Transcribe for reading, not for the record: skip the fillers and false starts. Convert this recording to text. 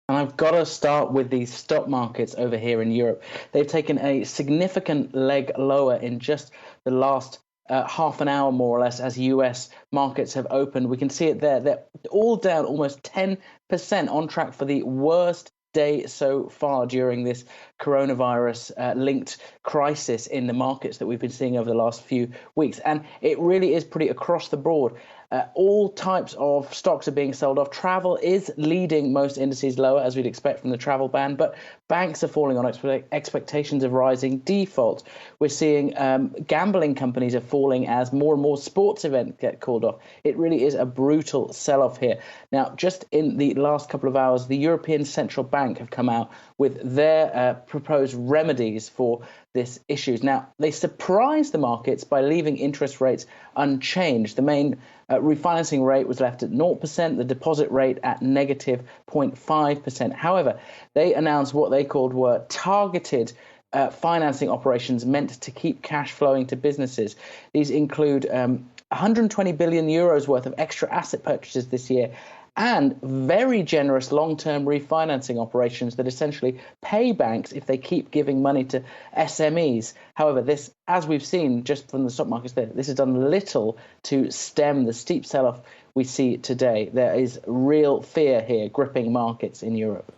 And I've got to start with the stock markets over here in Europe. They've taken a significant leg lower in just the last half an hour, more or less, as US markets have opened. We can see it there. They're all down almost 10%, on track for the worst day so far during this coronavirus linked crisis in the markets that we've been seeing over the last few weeks. And it really is pretty across the board. All types of stocks are being sold off. Travel is leading most indices lower, as we'd expect from the travel ban, but banks are falling on expectations of rising default. We're seeing gambling companies are falling as more and more sports events get called off. It really is a brutal sell-off here. Now, just in the last couple of hours, the European Central Bank have come out with their proposed remedies for this issues. Now, they surprised the markets by leaving interest rates unchanged. The main refinancing rate was left at 0%, the deposit rate at negative 0.5%. However, they announced what they called were targeted financing operations meant to keep cash flowing to businesses. These include 120 billion euros worth of extra asset purchases this year, and very generous long-term refinancing operations that essentially pay banks if they keep giving money to SMEs. However, this, as we've seen just from the stock markets there, this has done little to stem the steep sell-off we see today. There is real fear here gripping markets in Europe.